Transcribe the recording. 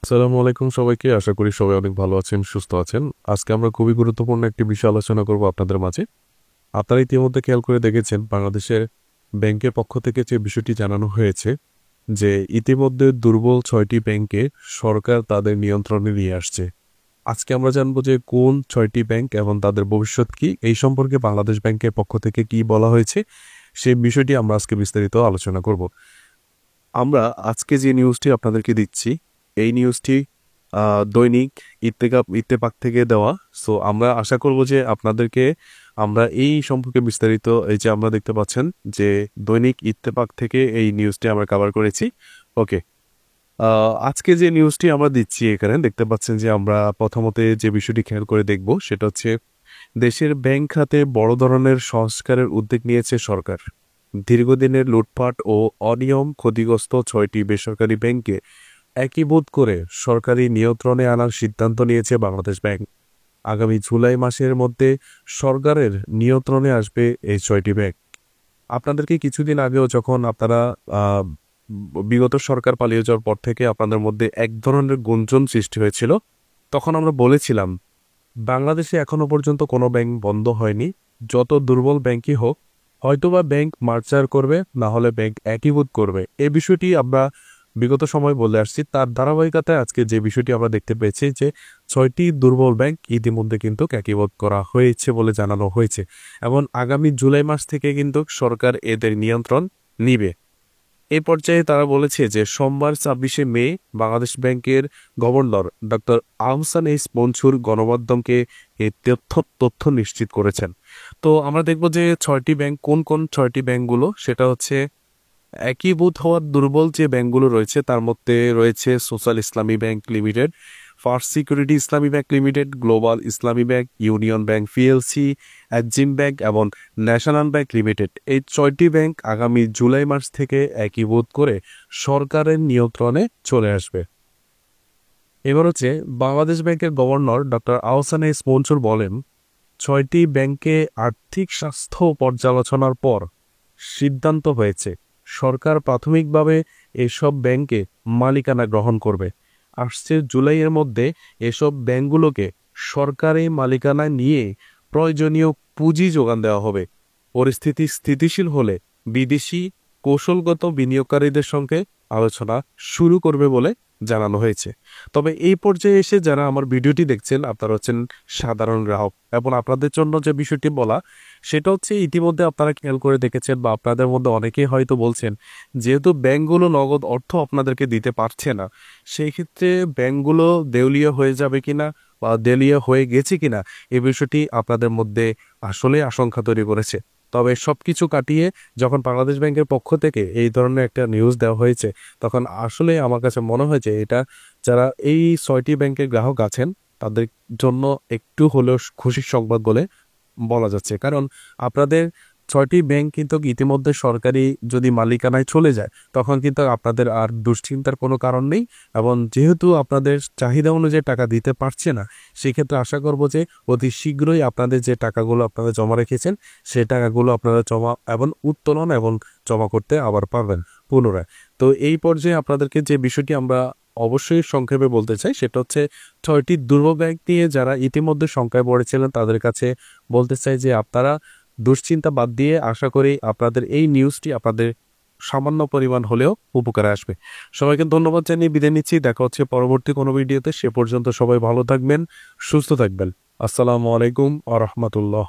আসসালামু আলাইকুম সবাইকে। আশা করি সবাই অনেক ভালো আছেন, সুস্থ আছেন। আজকে আমরা খুবই গুরুত্বপূর্ণ একটি বিষয় আলোচনা করব আপনাদের মাঝে। আপনারা ইতিমধ্যে খেয়াল করে দেখেছেন বাংলাদেশের ব্যাংকের পক্ষ থেকে যে বিষয়টি জানানো হয়েছে যে ইতিমধ্যে দুর্বল 6টি ব্যাংকে সরকার তাদের নিয়ন্ত্রণে নিয়ে আসছে। আজকে আমরা জানবো যে কোন 6টি ব্যাংক এবং তাদের ভবিষ্যৎ কি, এই সম্পর্কে বাংলাদেশ ব্যাংকের পক্ষ থেকে কি বলা হয়েছে সেই বিষয়টি আমরা আজকে বিস্তারিত আলোচনা করব। আমরা আজকে যে নিউজটি আপনাদেরকে দিচ্ছি এই নিউজটি দৈনিক ইত্তেফাক থেকে দেওয়া। সো আমরা আশা করব যে আপনাদেরকে আমরা এই সম্পর্কে বিস্তারিত, এই যে আমরা দেখতে পাচ্ছেন যে দৈনিক ইত্তেফাক থেকে এই নিউজটি আমরা কভার করেছি। ওকে, আজকে যে নিউজটি আমরা দিচ্ছি এখানে দেখতে পাচ্ছেন যে আমরা প্রথমত যে বিষয়টি খেয়াল করে দেখব সেটা হচ্ছে দেশের ব্যাংক খাতে বড় ধরনের সংস্কারের উদ্যোগ নিয়েছে সরকার। দীর্ঘদিনের লুটপাট ও অনিয়ম ক্ষতিগ্রস্ত 6টি বেসরকারি ব্যাংকে একীভূত করে সরকারি নিয়ন্ত্রণে আনার সিদ্ধান্ত নিয়েছে বাংলাদেশ ব্যাংক। আগামী জুলাই মাসের মধ্যে সরকারের নিয়ন্ত্রণে আসবে এই 6টি ব্যাংক। আপনাদেরকে কিছুদিন আগেও যখন আপনারা বিগত সরকার পালিয়ে যাওয়ার পর থেকে আপনাদের মধ্যে এক ধরনের গুঞ্জন সৃষ্টি হয়েছিল, তখন আমরা বলেছিলাম বাংলাদেশে এখনো পর্যন্ত কোনো ব্যাংক বন্ধ হয়নি। যত দুর্বল ব্যাংকই হোক, হয়তোবা ব্যাংক মার্জার করবে, না হলে ব্যাংক একীভূত করবে। এই বিষয়টি আমরা বিগত সময় বলে আসছি। তার ধারাবাহিকতায় আজকে যে বিষয়টি আমরা দেখতে পেয়েছি যে 6টি দুর্বল ব্যাংক ইতিমধ্যে কিন্তু একীভূত করা হয়েছে বলে জানানো হয়েছে এবং আগামী জুলাই মাস থেকে কিন্তু সরকার এদের নিয়ন্ত্রণ নিবে। এই পর্যায়ে তারা বলেছে যে সোমবার 26শে মে বাংলাদেশ ব্যাংকের governor doctor Ahsan H Mansur গণমাধ্যমকে এই তথ্য নিশ্চিত করেছেন। তো আমরা দেখব যে 6টি ব্যাংক কোন কোন 6টি ব্যাংকগুলো, সেটা হচ্ছে একীভূত হওয়ার দুর্বল যে ব্যাংকগুলো রয়েছে তার মধ্যে রয়েছে সোশ্যাল ইসলামী ব্যাংক লিমিটেড, ফার্স্ট সিকিউরিটি ইসলামী ব্যাংক লিমিটেড, গ্লোবাল ইসলামী bank, union bank PLC, Exim bank এবং ন্যাশনাল ব্যাংক লিমিটেড। এই 6টি ব্যাংক আগামী জুলাই মাস থেকে একীভূত করে সরকারের নিয়ন্ত্রণে চলে আসবে। এবার হচ্ছে বাংলাদেশ ব্যাংকের governor doctor Ahsan H Mansur বলেন, 6টি ব্যাংকে আর্থিক স্বাস্থ্য পর্যালোচনার পর সিদ্ধান্ত হয়েছে সরকার প্রাথমিকভাবে এসব ব্যাংকে মালিকানা গ্রহণ করবে। আসছে জুলাইয়ের মধ্যে এসব ব্যাংকগুলোকে সরকারি মালিকানায় নিয়ে প্রয়োজনীয় পুঁজি যোগান দেওয়া হবে। পরিস্থিতি স্থিতিশীল হলে বিদেশি কৌশলগত বিনিয়োগকারীদের সঙ্গে আলোচনা শুরু করবে বলে জানানো হয়েছে। তবে এই পর্যায়ে এসে যারা আমার ভিডিওটি দেখছেন আপনারা হচ্ছেন সাধারণ গ্রাহক এবং আপনাদের জন্য যে বিষয়টি বলা সেটা হচ্ছে ইতিমধ্যে আপনারা খেয়াল করে দেখেছেন বা আপনাদের মধ্যে অনেকেই হয়তো বলছেন যেহেতু ব্যাংকগুলো নগদ অর্থ আপনাদেরকে দিতে পারছে না, সেই ক্ষেত্রে ব্যাংকগুলো দেউলিয়া হয়ে যাবে কিনা বা দেউলিয়া হয়ে গেছে কিনা এই বিষয়টি আপনাদের মধ্যে আসলে আশঙ্কা তৈরি করেছে। তবে সবকিছু কাটিয়ে যখন বাংলাদেশ ব্যাংকের পক্ষ থেকে এই ধরনের একটা নিউজ দেওয়া হয়েছে তখন আসলে আমার কাছে মনে হয় যে এটা যারা এই 6টি ব্যাংকের গ্রাহক আছেন তাদের জন্য একটু হলেও খুশির সংবাদ বলে বলা যাচ্ছে। কারণ আপনাদের 6টি ব্যাংক কিন্তু ইতিমধ্যে সরকারি যদি মালিকানায় চলে যায় তখন কিন্তু আপনাদের আর দুশ্চিন্তার কোনো কারণ নেই এবং যেহেতু আপনাদের চাহিদা অনুযায়ী টাকা দিতে পারছে না, সেক্ষেত্রে আশা করব যে অতি শীঘ্রই আপনাদের যে টাকাগুলো আপনারা জমা রেখেছেন সেই টাকাগুলো আপনারা জমা এবং উত্তোলন এবং জমা করতে আবার পারবেন পুনরায়। তো এই পর্যায়ে আপনাদেরকে যে বিষয়টি আমরা অবশ্যই সংক্ষেপে বলতে চাই সেটা হচ্ছে 6টি দুর্বল ব্যাংক নিয়ে যারা ইতিমধ্যে শঙ্কায় পড়েছিলেন তাদের কাছে বলতে চাই যে আপনারা দুশ্চিন্তা বাদ দিয়ে আশা করি আপনাদের এই নিউজটি আপনাদের সামান্য পরিমাণ হলেও উপকারে আসবে। সবাইকে ধন্যবাদ জানিয়ে বিদায় নিচ্ছি। দেখা হচ্ছে পরবর্তী কোনো ভিডিওতে। সে পর্যন্ত সবাই ভালো থাকবেন, সুস্থ থাকবেন। আসসালামু আলাইকুম ওয়া রাহমাতুল্লাহ।